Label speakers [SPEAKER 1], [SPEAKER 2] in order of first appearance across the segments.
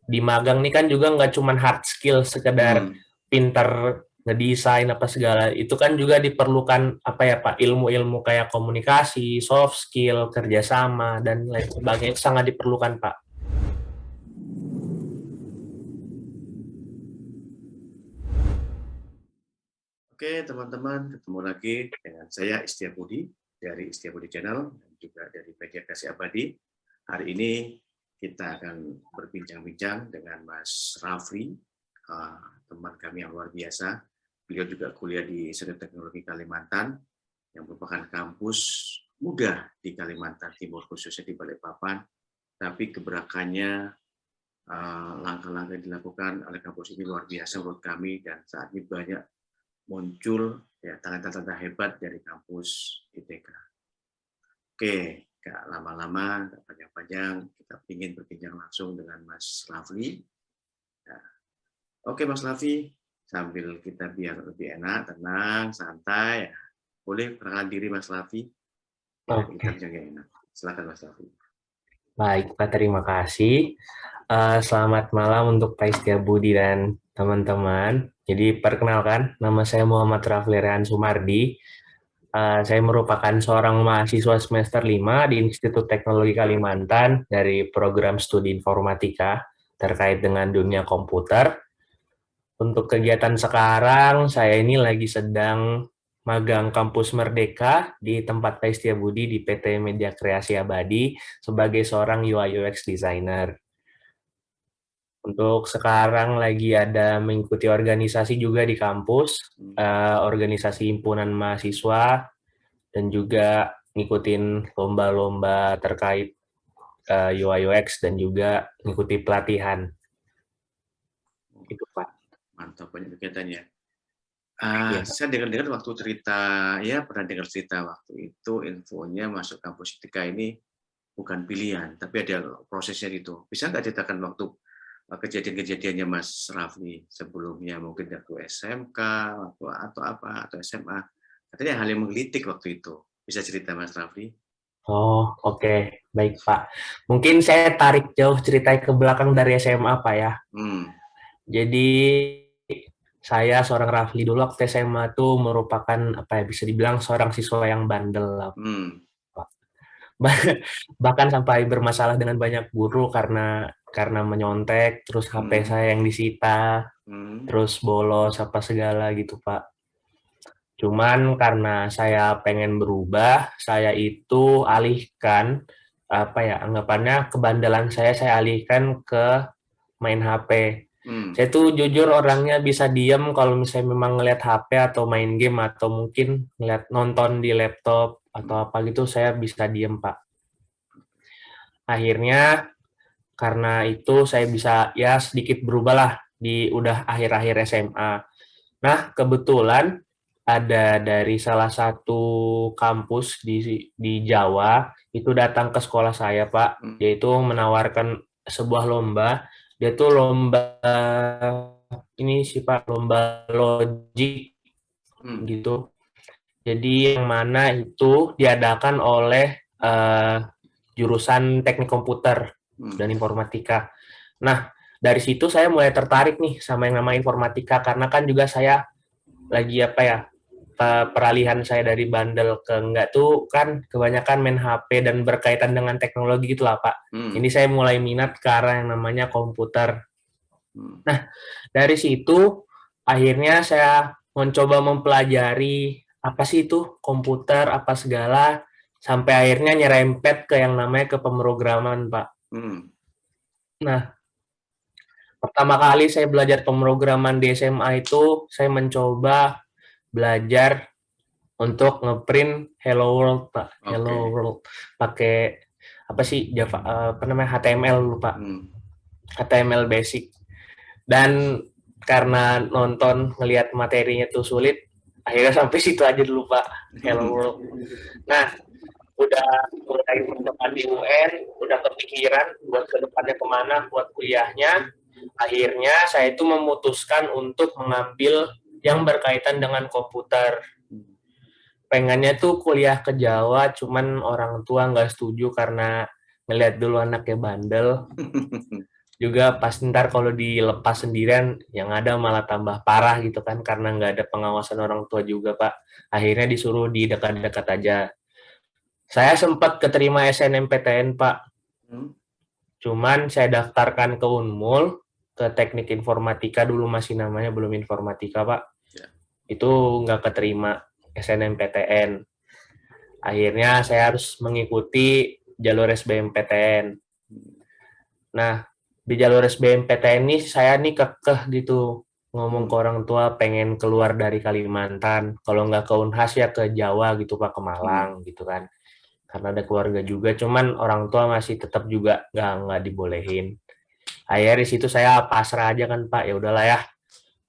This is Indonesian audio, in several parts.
[SPEAKER 1] di magang nih kan juga nggak cuman hard skill sekedar pinter ngedesain apa segala, itu kan juga diperlukan apa ya Pak, ilmu-ilmu kayak komunikasi, soft skill, kerjasama dan lain sebagainya sangat diperlukan Pak.
[SPEAKER 2] Oke teman-teman, ketemu lagi dengan saya Istia Budi dari Istia Budi Channel dan juga dari PJ Kasih Abadi. Hari ini kita akan berbincang-bincang dengan Mas Rafli, teman kami yang luar biasa. Beliau juga kuliah di Institut Teknologi Kalimantan yang merupakan kampus muda di Kalimantan Timur, khususnya di Balikpapan. Tapi gebrakannya, langkah-langkah yang dilakukan oleh kampus ini luar biasa menurut kami, dan saat ini banyak muncul ya talenta-talenta hebat dari kampus ITK. Oke, nggak lama-lama, nggak panjang-panjang, kita ingin berbincang langsung dengan Mas Rafli. Nah, oke Mas Rafli, sambil kita biar lebih enak, tenang, santai, ya. Boleh perkenalkan diri Mas Rafli?
[SPEAKER 1] Oke.
[SPEAKER 2] Kita bisa enak. Silakan Mas Rafli.
[SPEAKER 1] Baik Pak, terima kasih. Selamat malam untuk Pak Istia Budi dan teman-teman. Jadi perkenalkan, nama saya Muhammad Rafli Rehan Sumardi. Saya merupakan seorang mahasiswa semester 5 di Institut Teknologi Kalimantan dari program studi informatika terkait dengan dunia komputer. Untuk kegiatan sekarang, saya ini lagi sedang magang Kampus Merdeka di tempat Pak Istia Budi di PT Media Kreasi Abadi sebagai seorang UI UX designer. Untuk sekarang lagi ada mengikuti organisasi juga di kampus, organisasi himpunan mahasiswa, dan juga ngikutin lomba-lomba terkait UI UX dan juga ngikuti pelatihan. Itu Pak.
[SPEAKER 2] Mantap, banyak kegiatannya.
[SPEAKER 1] Iya.
[SPEAKER 2] Saya dengar-dengar waktu cerita, ya pernah dengar cerita waktu itu infonya masuk kampus ITK ini bukan pilihan, tapi ada prosesnya gitu. Bisa nggak ceritakan waktu kejadian-kejadiannya Mas Rafli sebelumnya, mungkin waktu SMK atau apa, atau SMA? Katanya hal yang menggelitik waktu itu. Bisa cerita Mas Rafli?
[SPEAKER 1] Oh, oke. Baik, Pak. Mungkin saya tarik jauh ceritanya ke belakang dari SMA, Pak ya. Jadi, saya seorang Rafli dulu waktu SMA tuh merupakan, apa ya, bisa dibilang seorang siswa yang bandel, Pak. Bahkan sampai bermasalah dengan banyak guru karena menyontek, terus HP saya yang disita, terus bolos apa segala gitu, Pak. Cuman karena saya pengen berubah, saya itu alihkan, apa ya, anggapannya kebandelan saya alihkan ke main HP. Saya tuh jujur orangnya bisa diem kalau misalnya memang ngeliat HP atau main game atau mungkin ngeliat nonton di laptop atau apa gitu, saya bisa diem, Pak. Akhirnya karena itu saya bisa ya sedikit berubah lah di udah akhir-akhir SMA. Nah, kebetulan ada dari salah satu kampus di Jawa itu datang ke sekolah saya, Pak. Dia itu menawarkan sebuah lomba. Dia tuh lomba ini sih Pak, lomba logik gitu. Jadi yang mana itu diadakan oleh jurusan teknik komputer dan informatika. Nah, dari situ saya mulai tertarik nih sama yang namanya informatika karena kan juga saya lagi apa ya, peralihan saya dari bandel ke enggak tuh kan kebanyakan main HP dan berkaitan dengan teknologi gitu lah Pak. Ini saya mulai minat ke arah yang namanya komputer. Nah, dari situ akhirnya saya mencoba mempelajari apa sih itu komputer, apa segala, sampai akhirnya nyerempet ke yang namanya ke pemrograman, Pak. Nah, pertama kali saya belajar pemrograman di SMA itu, saya mencoba belajar untuk ngeprint Hello World, Pak. Hello World. Pakai apa sih Java, apa namanya HTML lupa. HTML basic. Dan karena nonton ngelihat materinya tuh sulit, akhirnya sampai situ aja dulu Pak. Hello World. Nah, udah mulai mendekati UN, udah kepikiran buat kedepannya kemana, buat kuliahnya. Akhirnya saya itu memutuskan untuk mengambil yang berkaitan dengan komputer. Pengennya tuh kuliah ke Jawa, cuman orang tua nggak setuju karena ngeliat dulu anaknya bandel. juga pas ntar kalau dilepas sendirian yang ada malah tambah parah gitu kan karena nggak ada pengawasan orang tua juga Pak. Akhirnya disuruh di dekat-dekat aja. Saya sempat keterima SNMPTN Pak,
[SPEAKER 2] Hmm.
[SPEAKER 1] cuman saya daftarkan ke Unmul, ke Teknik Informatika dulu masih namanya, belum Informatika Pak.
[SPEAKER 2] Ya.
[SPEAKER 1] Itu nggak keterima SNMPTN. Akhirnya saya harus mengikuti jalur SBMPTN. Nah, di jalur SBMPTN ini saya nih kekeh gitu ngomong ke orang tua pengen keluar dari Kalimantan. Kalau nggak ke Unhas ya ke Jawa gitu Pak, ke Malang gitu kan. Karena ada keluarga juga, cuman orang tua masih tetap juga nggak dibolehin. Akhirnya di situ saya pasrah aja kan Pak, ya udahlah ya,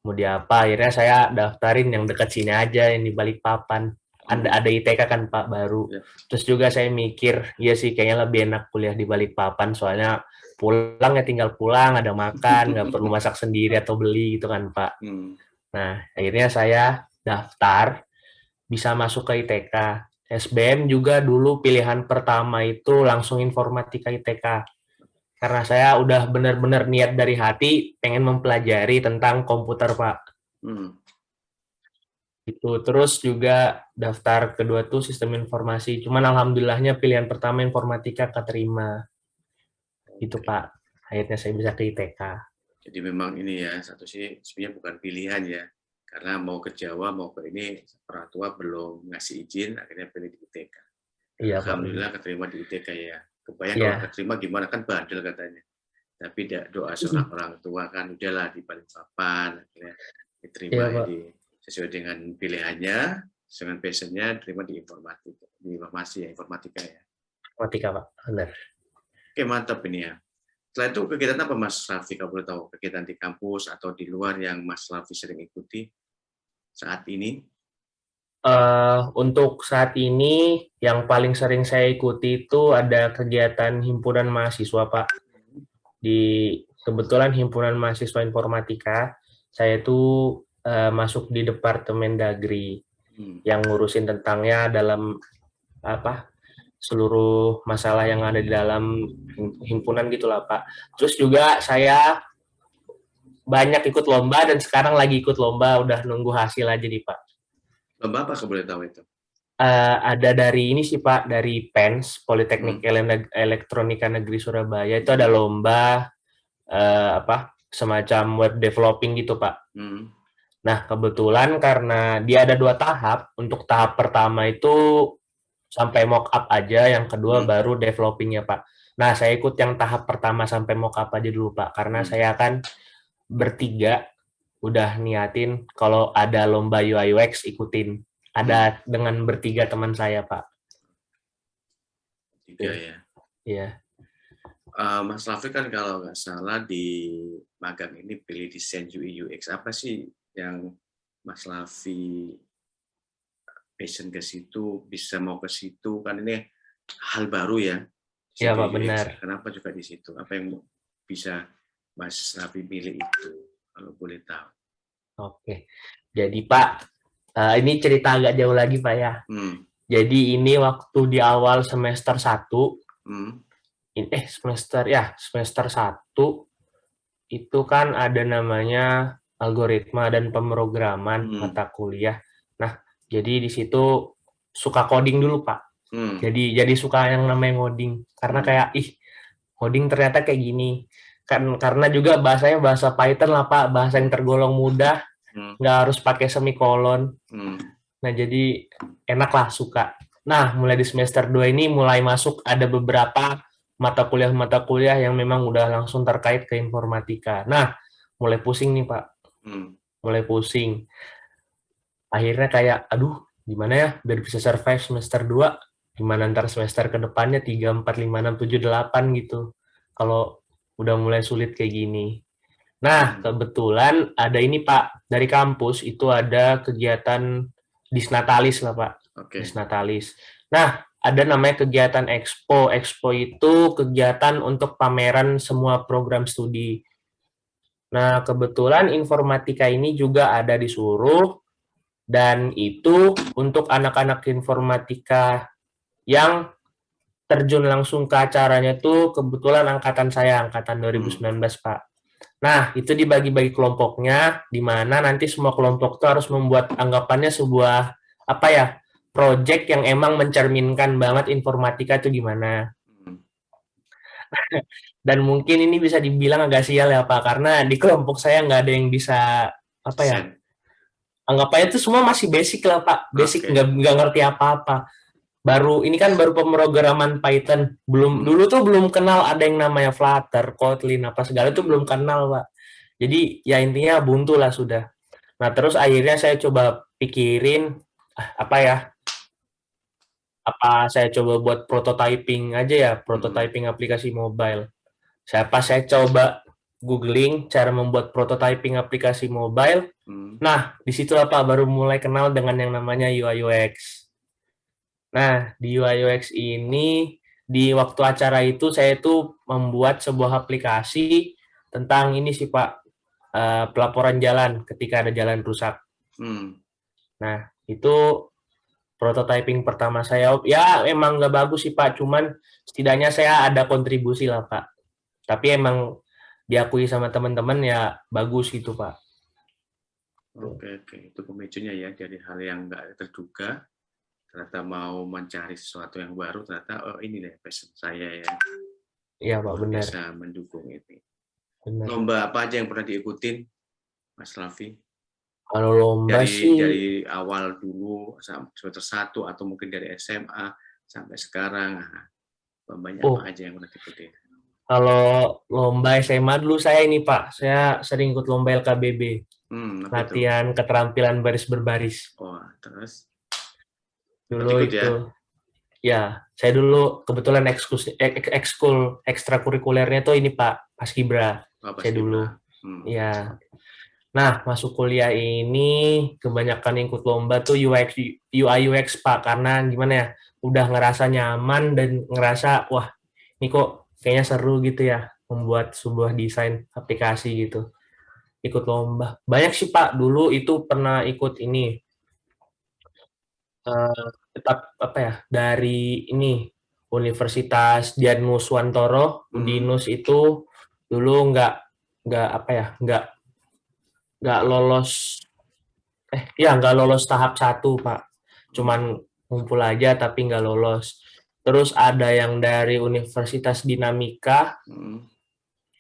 [SPEAKER 1] mau diapa. Akhirnya saya daftarin yang dekat sini aja, yang di Balikpapan. Ada ITK kan Pak baru. Terus juga saya mikir, ya sih kayaknya lebih enak kuliah di Balikpapan, soalnya pulang ya tinggal pulang, ada makan, nggak perlu masak sendiri atau beli gitu kan Pak. Nah, akhirnya saya daftar, bisa masuk ke ITK. SBM juga dulu pilihan pertama itu langsung informatika ITK. Karena saya udah benar-benar niat dari hati pengen mempelajari tentang komputer, Pak. Itu terus juga daftar kedua tuh sistem informasi. Cuman alhamdulillahnya pilihan pertama informatika keterima. Itu Pak. Akhirnya saya bisa ke ITK.
[SPEAKER 2] Jadi memang ini ya, satu sih sebenarnya bukan pilihan ya. Karena mau ke Jawa, mau ke ini, orang tua belum ngasih izin, akhirnya pilih di ITK.
[SPEAKER 1] Iya,
[SPEAKER 2] Alhamdulillah
[SPEAKER 1] Pak.
[SPEAKER 2] keterima di ITK ya. Kebayang kalau
[SPEAKER 1] Iya.
[SPEAKER 2] keterima gimana, kan bandel katanya. Tapi doa seorang orang tua kan udahlah di Balikpapan, akhirnya
[SPEAKER 1] Iya,
[SPEAKER 2] diterima ya,
[SPEAKER 1] Pak.
[SPEAKER 2] sesuai dengan pilihannya, dengan passionnya, diterima di informatika, di informasi ya, informatika ya.
[SPEAKER 1] Informatika, Pak. Benar.
[SPEAKER 2] Oke, mantap ini ya. Setelah itu kegiatan apa Mas Raffi, kalau boleh tahu? Kegiatan di kampus atau di luar yang Mas Raffi sering ikuti saat ini?
[SPEAKER 1] Untuk saat ini yang paling sering saya ikuti itu ada kegiatan himpunan mahasiswa Pak. Kebetulan himpunan mahasiswa informatika, saya tuh masuk di Departemen Dagri yang ngurusin tentangnya dalam apa seluruh masalah yang ada di dalam himpunan gitulah Pak. Terus juga saya banyak ikut lomba dan sekarang lagi ikut lomba, udah nunggu hasil aja nih Pak.
[SPEAKER 2] Lomba apa kalau boleh tahu itu?
[SPEAKER 1] Ada dari ini sih Pak, dari PENS, Politeknik Elektronika Negeri Surabaya, itu ada lomba semacam web developing gitu Pak. Nah kebetulan karena dia ada 2 tahap, untuk tahap pertama itu sampai mock up aja, yang kedua baru developingnya Pak. Nah saya ikut yang tahap pertama sampai mock up aja dulu Pak, karena saya kan bertiga udah niatin kalau ada lomba UI UX ikutin. Ada dengan bertiga teman saya Pak.
[SPEAKER 2] Tiga ya.
[SPEAKER 1] Iya.
[SPEAKER 2] Mas Raffi kan kalau nggak salah di magang ini pilih desain UI UX. Apa sih yang Mas Raffi passion ke situ, bisa mau ke situ, kan ini hal baru ya.
[SPEAKER 1] Iya Pak, benar.
[SPEAKER 2] Kenapa juga di situ? Apa yang bisa Mas Raffi pilih itu, kalau boleh tahu?
[SPEAKER 1] Oke, jadi Pak, ini cerita agak jauh lagi Pak ya. Jadi ini waktu di awal semester 1, semester 1 itu kan ada namanya algoritma dan pemrograman mata kuliah. Nah, jadi di situ suka coding dulu Pak. Jadi suka yang namanya ngoding, karena kayak coding ternyata kayak gini. Karena juga bahasanya bahasa Python lah Pak, bahasa yang tergolong mudah, nggak harus pakai semikolon. Nah, jadi enak lah, suka. Nah, mulai di semester 2 ini mulai masuk ada beberapa mata kuliah yang memang udah langsung terkait ke informatika. Nah, mulai pusing nih Pak. Mulai pusing. Akhirnya kayak, aduh, gimana ya biar bisa survive semester 2? Gimana ntar semester ke depannya 3, 4, 5, 6, 7, 8 gitu. Kalau udah mulai sulit kayak gini. Nah, kebetulan ada ini Pak, dari kampus itu ada kegiatan Disnatalis lah Pak. Disnatalis. Nah, ada namanya kegiatan Expo. Expo itu kegiatan untuk pameran semua program studi. Nah, kebetulan informatika ini juga ada disuruh, dan itu untuk anak-anak informatika yang terjun langsung ke acaranya tuh kebetulan angkatan saya, angkatan
[SPEAKER 2] Hmm.
[SPEAKER 1] 2019, Pak. Nah, itu dibagi-bagi kelompoknya, di mana nanti semua kelompok tuh harus membuat anggapannya sebuah, apa ya, project yang emang mencerminkan banget informatika itu gimana.
[SPEAKER 2] Hmm.
[SPEAKER 1] Dan mungkin ini bisa dibilang agak sial ya, Pak, karena di kelompok saya nggak ada yang bisa, apa ya,
[SPEAKER 2] Desain.
[SPEAKER 1] anggapannya itu semua masih basic lah, Pak. Basic,
[SPEAKER 2] Oke.
[SPEAKER 1] nggak ngerti apa-apa. Baru ini kan baru pemrograman Python. Belum
[SPEAKER 2] Hmm.
[SPEAKER 1] dulu tuh belum kenal ada yang namanya Flutter, Kotlin apa segala itu belum
[SPEAKER 2] Hmm.
[SPEAKER 1] kenal, Pak. Jadi ya intinya buntu lah sudah. Nah, terus akhirnya saya coba pikirin apa ya? Apa saya coba buat prototyping aja ya,
[SPEAKER 2] Hmm.
[SPEAKER 1] prototyping aplikasi mobile. Saya coba googling cara membuat prototyping aplikasi mobile.
[SPEAKER 2] Hmm.
[SPEAKER 1] Nah, di situ apa baru mulai kenal dengan yang namanya UI UX. Nah, di UI UX ini di waktu acara itu saya tuh membuat sebuah aplikasi tentang ini sih Pak, pelaporan jalan ketika ada jalan rusak.
[SPEAKER 2] Hmm.
[SPEAKER 1] Nah, itu prototyping pertama saya. Ya, emang nggak bagus sih Pak, cuman setidaknya saya ada kontribusi lah Pak. Tapi emang diakui sama teman-teman ya bagus gitu Pak.
[SPEAKER 2] Oke, oke. Itu pemicunya ya, dari hal yang nggak terduga, ternyata mau mencari sesuatu yang baru, ternyata oh ini deh passion saya ya,
[SPEAKER 1] Iya Pak,
[SPEAKER 2] luar
[SPEAKER 1] benar.
[SPEAKER 2] biasa mendukung ini.
[SPEAKER 1] Benar.
[SPEAKER 2] Lomba apa aja yang pernah diikutin, Mas Raffi?
[SPEAKER 1] Kalau lomba
[SPEAKER 2] Dari
[SPEAKER 1] sih,
[SPEAKER 2] awal dulu semester 1 atau mungkin dari SMA sampai sekarang, nah, lombanya apa
[SPEAKER 1] oh
[SPEAKER 2] aja yang pernah diikutin?
[SPEAKER 1] kalau lomba SMA dulu saya ini Pak, saya sering ikut lomba LKBB,
[SPEAKER 2] Apa itu?
[SPEAKER 1] latihan keterampilan baris berbaris.
[SPEAKER 2] Oh, terus sempat
[SPEAKER 1] Dulu
[SPEAKER 2] ikut ya?
[SPEAKER 1] itu, ya saya dulu kebetulan ekskul ekstrakurikulernya tuh ini Pak, Paskibra.
[SPEAKER 2] Oh,
[SPEAKER 1] Saya dulu,
[SPEAKER 2] paskibra.
[SPEAKER 1] ya. Nah, masuk kuliah ini kebanyakan ikut lomba tuh UI UX Pak, karena gimana ya, udah ngerasa nyaman dan ngerasa wah ini kok kayaknya seru gitu ya membuat sebuah desain aplikasi gitu. Ikut lomba. Banyak sih Pak, dulu itu pernah ikut ini tetap apa ya dari ini Universitas Dianuswantoro
[SPEAKER 2] Hmm.
[SPEAKER 1] Udinus itu dulu nggak apa ya nggak lolos ya nggak lolos tahap satu Pak,
[SPEAKER 2] Hmm.
[SPEAKER 1] cuman ngumpul aja tapi nggak lolos. Terus ada yang dari Universitas Dinamika,
[SPEAKER 2] Hmm.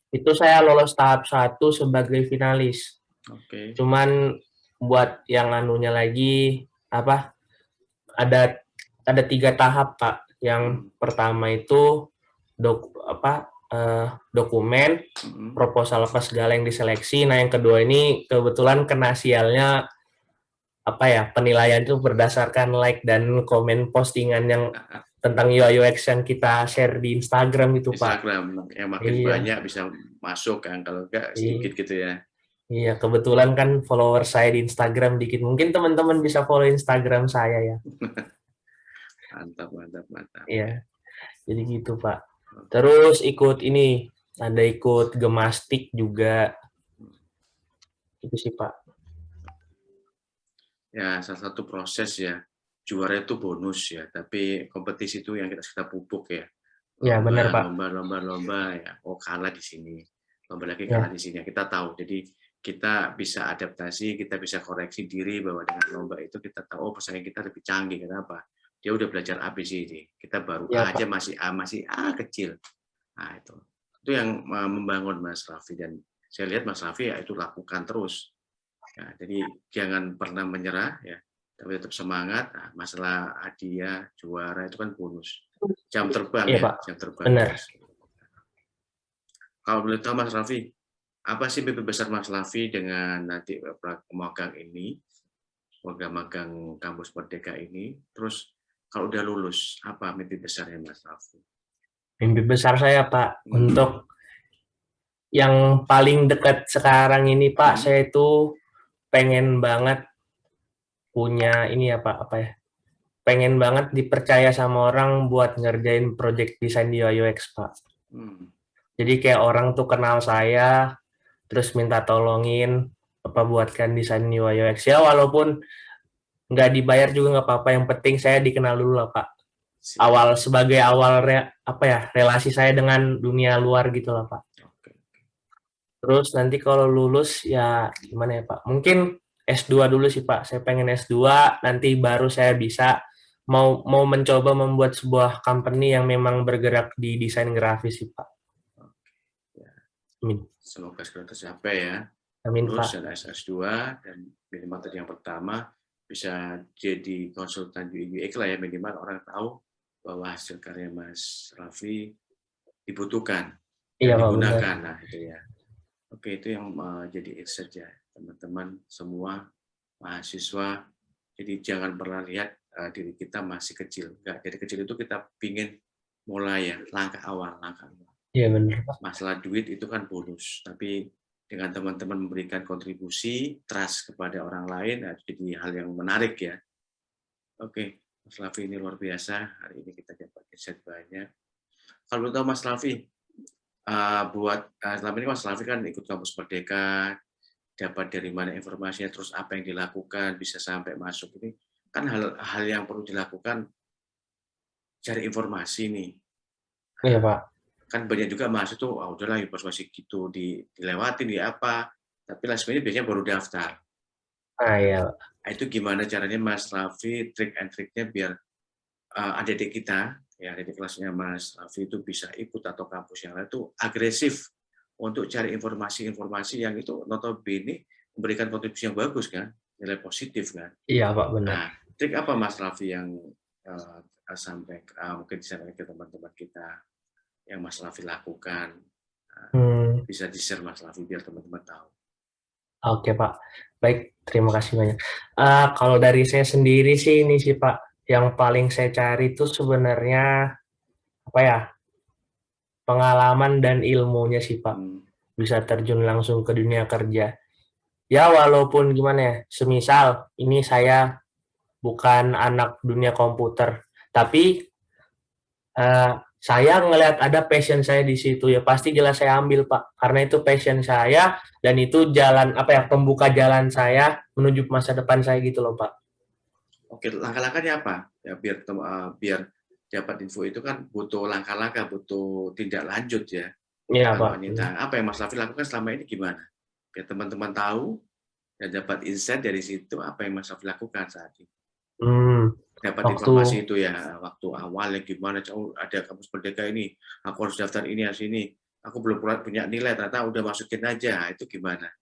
[SPEAKER 1] itu saya lolos tahap satu sebagai finalis.
[SPEAKER 2] Oke.
[SPEAKER 1] Cuman buat yang anunya lagi apa ada tiga tahap Pak. Yang
[SPEAKER 2] Hmm.
[SPEAKER 1] pertama itu dokumen,
[SPEAKER 2] Hmm.
[SPEAKER 1] proposal apa segala yang diseleksi. Nah yang kedua ini kebetulan kena sialnya apa ya penilaian itu berdasarkan like dan komen postingan yang tentang UI UX yang kita share di Instagram itu Pak.
[SPEAKER 2] Instagram yang makin
[SPEAKER 1] Iya,
[SPEAKER 2] banyak bisa masuk kan, kalau enggak sedikit
[SPEAKER 1] iya,
[SPEAKER 2] gitu ya.
[SPEAKER 1] iya. Kebetulan kan follower saya di Instagram dikit. Mungkin teman-teman bisa follow Instagram saya ya.
[SPEAKER 2] Mantap, mantap, mantap.
[SPEAKER 1] Iya,
[SPEAKER 2] Ya.
[SPEAKER 1] jadi gitu Pak.
[SPEAKER 2] Oke.
[SPEAKER 1] Terus ikut ini, ada ikut gemastik juga, itu sih Pak.
[SPEAKER 2] Ya, salah satu proses ya. Juara itu bonus ya, tapi kompetisi itu yang kita pupuk ya.
[SPEAKER 1] Ya benar
[SPEAKER 2] Lomba,
[SPEAKER 1] Pak.
[SPEAKER 2] lomba, lomba, lomba ya. Oh, kalah di sini. Lomba lagi kalah
[SPEAKER 1] Ya,
[SPEAKER 2] di sini. Kita tahu. Jadi kita bisa adaptasi, kita bisa koreksi diri bahwa dengan lomba itu kita tahu oh pesaing kita lebih canggih. Kenapa? Dia udah belajar ABCD. Kita baru
[SPEAKER 1] ya
[SPEAKER 2] A aja
[SPEAKER 1] Pak.
[SPEAKER 2] masih A kecil. Nah, itu yang membangun Mas Raffi, dan saya lihat Mas Raffi ya itu lakukan terus. Ya, jadi jangan pernah menyerah ya, tapi tetap semangat. Nah, masalah hadiah, juara itu kan bonus. Jam terbang
[SPEAKER 1] Iya
[SPEAKER 2] ya,
[SPEAKER 1] Pak.
[SPEAKER 2] jam terbang
[SPEAKER 1] Benar.
[SPEAKER 2] bonus. Kalau boleh tahu Mas Raffi, apa sih mimpi besar Mas Raffi dengan nanti magang ini, magang kampus Merdeka ini? Terus kalau udah lulus, apa mimpi besarnya Mas Raffi?
[SPEAKER 1] Mimpi besar saya Pak
[SPEAKER 2] Hmm.
[SPEAKER 1] untuk yang paling dekat sekarang ini Pak,
[SPEAKER 2] Hmm.
[SPEAKER 1] saya itu pengen banget punya ini ya Pak, apa ya? Pengen banget dipercaya sama orang buat ngerjain project desain di UI UX Pak.
[SPEAKER 2] Hmm.
[SPEAKER 1] Jadi kayak orang tuh kenal saya, terus minta tolongin apa buatkan desain UI UX ya walaupun nggak dibayar juga nggak apa-apa, yang penting saya dikenal dulu lah Pak. sebagai awal relasi saya dengan dunia luar gitu lah Pak.
[SPEAKER 2] Oke.
[SPEAKER 1] Terus nanti kalau lulus ya gimana ya Pak? Mungkin S2 dulu sih Pak. Saya pengen S2, nanti baru saya bisa mau mencoba membuat sebuah company yang memang bergerak di desain grafis sih Pak.
[SPEAKER 2] Oke. Ya.
[SPEAKER 1] Amin.
[SPEAKER 2] Semoga segera tercapai ya.
[SPEAKER 1] Amin
[SPEAKER 2] Lulus
[SPEAKER 1] Pak.
[SPEAKER 2] dan S2 dan minimal tadi yang pertama bisa jadi konsultan UX lah ya, minimal orang tahu bahwa hasil karya Mas Raffi dibutuhkan dan
[SPEAKER 1] Iya Pak, benar.
[SPEAKER 2] digunakan. Nah itu ya. Oke, itu yang jadi insight ya teman-teman semua mahasiswa. Jadi jangan pernah lihat diri kita masih kecil. Enggak, dari kecil itu kita pingin mulai ya, langkah awal.
[SPEAKER 1] Iya benar Pak.
[SPEAKER 2] Masalah duit itu kan bonus, tapi dengan teman-teman memberikan kontribusi, trust kepada orang lain, jadi hal yang menarik ya. Oke, Mas Raffi ini luar biasa. Hari ini kita dapat insight banyak. Kalau tahu Mas Raffi, selama ini Mas Raffi kan ikut Kampus Merdeka, dapat dari mana informasinya, terus apa yang dilakukan, bisa sampai masuk ini, kan hal yang perlu dilakukan, cari informasi nih.
[SPEAKER 1] Iya Pak.
[SPEAKER 2] Kan banyak juga mahasiswa tuh, udahlah informasi gitu dilewatin di apa, tapi lah sebenarnya biasanya baru daftar.
[SPEAKER 1] Iya.
[SPEAKER 2] Nah, itu gimana caranya Mas Raffi, trik and triknya biar adik-adik kita, ya adik kelasnya Mas Raffi itu bisa ikut atau kampus yang lain itu agresif untuk cari informasi-informasi yang itu notabene memberikan kontribusi yang bagus kan, nilai positif kan.
[SPEAKER 1] Iya Pak, benar.
[SPEAKER 2] Nah, trik apa Mas Raffi yang sampai mungkin disampaikan ke teman-teman kita yang Mas Raffi lakukan, bisa di-share Mas Raffi biar teman-teman tahu.
[SPEAKER 1] Oke Pak, baik, terima kasih banyak. Kalau dari saya sendiri sih ini sih Pak, yang paling saya cari itu sebenarnya pengalaman dan ilmunya sih Pak, bisa terjun langsung ke dunia kerja. Ya walaupun gimana ya, semisal ini saya bukan anak dunia komputer, tapi saya ngelihat ada passion saya di situ ya pasti jelas saya ambil Pak, karena itu passion saya dan itu jalan pembuka jalan saya menuju masa depan saya gitu loh Pak.
[SPEAKER 2] Oke, langkah-langkahnya apa? Ya biar dapat info itu kan butuh langkah-langkah, butuh tindak lanjut ya.
[SPEAKER 1] Iya
[SPEAKER 2] Kalau
[SPEAKER 1] Pak.
[SPEAKER 2] Anita, apa yang Mas Raffi lakukan selama ini gimana? Biar teman-teman tahu dan dapat insight dari situ apa yang Mas Raffi lakukan saat ini. Dapat informasi itu ya, waktu awalnya gimana, ada Kampus Merdeka ini, aku harus daftar ini, harus ini, aku belum punya nilai, ternyata udah masukin aja, itu gimana?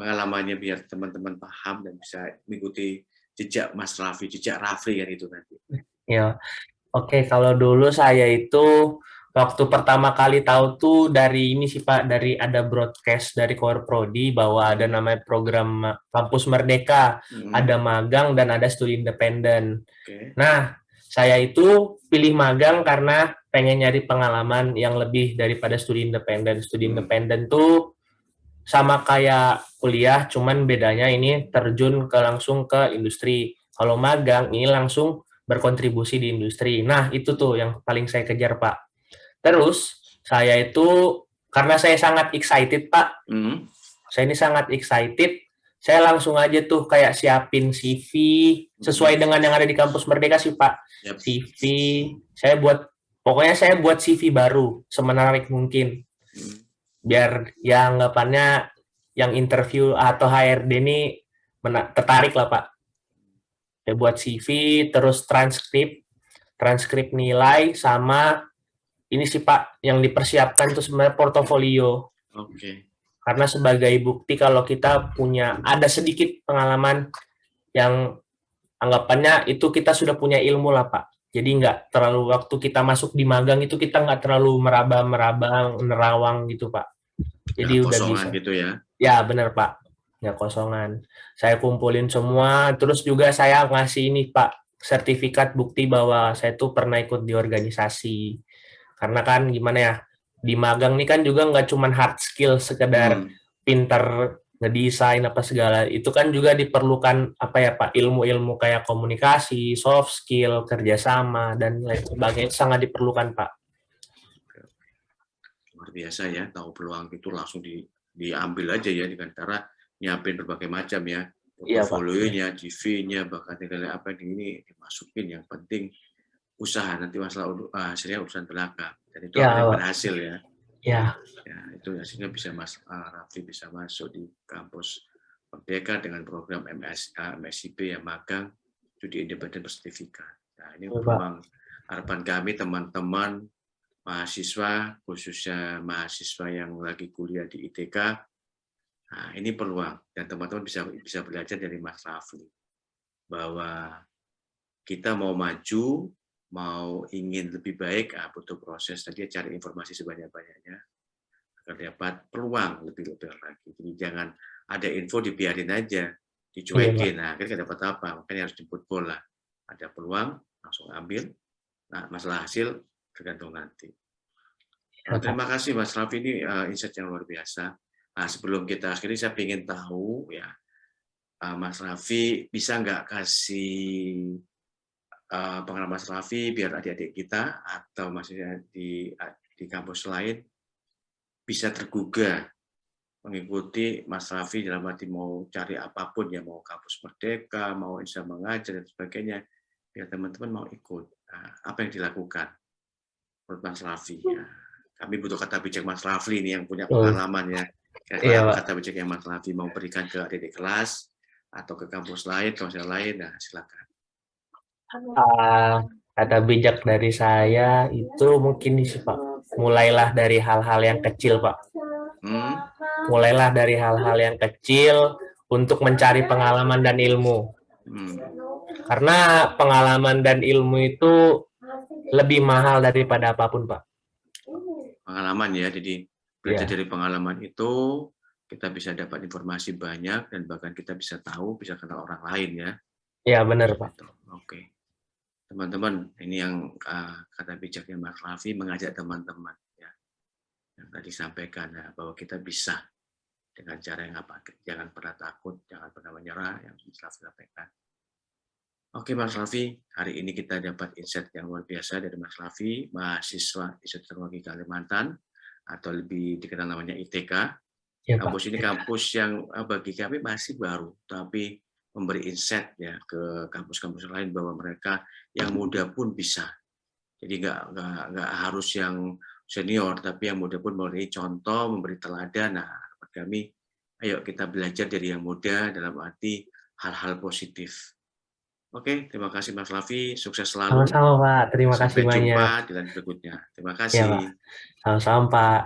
[SPEAKER 2] Pengalamannya biar teman-teman paham dan bisa mengikuti jejak Mas Raffi, jejak Raffi kan itu nanti.
[SPEAKER 1] Ya, oke, kalau dulu saya itu waktu pertama kali tahu tuh dari ini sih Pak, dari ada broadcast dari Core Prodi bahwa ada namanya program Kampus Merdeka, ada magang dan ada studi independen. Nah, saya itu pilih magang karena pengen nyari pengalaman yang lebih daripada studi independen. Studi independen tuh sama kayak kuliah, cuman bedanya ini terjun langsung ke industri. Kalau magang ini langsung berkontribusi di industri. Nah, itu tuh yang paling saya kejar, Pak. Terus, saya itu, karena saya sangat excited, Pak. Saya ini sangat excited. Saya langsung aja tuh kayak siapin CV, sesuai dengan yang ada di Kampus Merdeka sih, Pak. CV, pokoknya saya buat CV baru, semenarik mungkin. Biar ya anggapannya yang interview atau HRD ini tertarik lah, Pak. Saya buat CV, terus transkrip nilai, sama ini sih Pak, yang dipersiapkan itu sebenarnya portofolio. Karena sebagai bukti kalau kita ada sedikit pengalaman yang anggapannya itu kita sudah punya ilmu lah Pak. Jadi nggak terlalu waktu kita masuk di magang itu kita nggak terlalu meraba-meraba, nerawang gitu Pak. Jadi udah bisa.
[SPEAKER 2] Gitu ya?
[SPEAKER 1] Ya benar Pak. Nggak kosongan. Saya kumpulin semua, terus juga saya ngasih ini Pak, sertifikat bukti bahwa saya tuh pernah ikut di organisasi. Karena kan gimana ya, di magang ini kan juga nggak cuma hard skill, sekedar pinter ngedesain apa segala. Itu kan juga diperlukan Pak, ilmu-ilmu kayak komunikasi, soft skill, kerjasama, dan lain sebagainya sangat diperlukan Pak.
[SPEAKER 2] Luar biasa ya, tahu peluang itu langsung diambil aja ya dengan cara nyiapin berbagai macam ya, portofolionya, CV-nya, bahkan nilai apa ini dimasukin. Yang penting usaha, nanti masalah hasilnya urusan belakang. Dan itu
[SPEAKER 1] Ya,
[SPEAKER 2] akhirnya
[SPEAKER 1] Pak.
[SPEAKER 2] berhasil ya.
[SPEAKER 1] Ya,
[SPEAKER 2] Ya, itu hasilnya bisa Raffi bisa masuk di kampus Merdeka dengan program MSIP yang magang studi independen bersertifikat. Nah, ini
[SPEAKER 1] ya, Pak.
[SPEAKER 2] peluang harapan kami teman-teman mahasiswa, khususnya mahasiswa yang lagi kuliah di ITK. Nah, ini peluang dan teman-teman bisa belajar dari Mas Raffi bahwa kita mau maju, mau ingin lebih baik, butuh proses. Tadi cari informasi sebanyak-banyaknya agar dapat peluang lebih lagi. Jadi jangan ada info dibiarin aja,
[SPEAKER 1] Iya, Pak.
[SPEAKER 2] dicuekin. Nah, akhirnya nggak dapat apa. Makanya harus jemput bola. Ada peluang, langsung ambil. Nah, masalah hasil tergantung nanti.
[SPEAKER 1] Ya, Pak.
[SPEAKER 2] Terima kasih Mas Raffi, ini insight yang luar biasa. Nah, sebelum kita akhiri, saya ingin tahu ya, Mas Raffi bisa nggak kasih pengalaman Mas Raffi biar adik-adik kita atau masih di kampus lain bisa tergugah mengikuti Mas Raffi dalam arti mau cari apapun ya, mau kampus Merdeka, mau bisa mengajar dan sebagainya, biar teman-teman mau ikut. Nah, apa yang dilakukan menurut Mas Raffi? Ya, kami butuh kata bijak Mas Raffi ini yang punya pengalaman ya. Kira-kira
[SPEAKER 1] Iya,
[SPEAKER 2] apa
[SPEAKER 1] Pak.
[SPEAKER 2] kata bijak yang Mas Raffi mau berikan ke adik-adik kelas atau ke kampus lain, kampus lain? Nah, silakan.
[SPEAKER 1] Kata bijak dari saya itu mungkin sih, Pak. Mulailah dari hal-hal yang kecil, Pak. Mulailah dari hal-hal yang kecil untuk mencari pengalaman dan ilmu. Karena pengalaman dan ilmu itu lebih mahal daripada apapun, Pak.
[SPEAKER 2] Pengalaman ya, jadi belajar dari pengalaman itu kita bisa dapat informasi banyak dan bahkan kita bisa tahu, bisa kenal orang lain ya.
[SPEAKER 1] Iya, benar, Pak.
[SPEAKER 2] Oke. Teman-teman, ini yang kata bijaknya Mas Raffi, mengajak teman-teman ya, yang tadi sampaikan ya, bahwa kita bisa dengan cara yang apa, jangan pernah takut, jangan pernah menyerah, yang Mas Raffi sampaikan. Oke Mas Raffi, hari ini kita dapat insight yang luar biasa dari Mas Raffi, mahasiswa Institut Teknologi Kalimantan, atau lebih dikenal namanya ITK. Ya, kampus ini kampus yang bagi kami masih baru, tapi memberi insight ya ke kampus-kampus lain bahwa mereka yang muda pun bisa. Jadi nggak harus yang senior, tapi yang muda pun memberi contoh, memberi teladan. Nah, buat kami, ayo kita belajar dari yang muda dalam arti hal-hal positif. Oke, terima kasih Mas Raffi, sukses selalu.
[SPEAKER 1] Sama-sama, Pak. Terima kasih banyak.
[SPEAKER 2] Sampai jumpa di lain berikutnya. Terima kasih.
[SPEAKER 1] Ya, Pak. Sama-sama, Pak.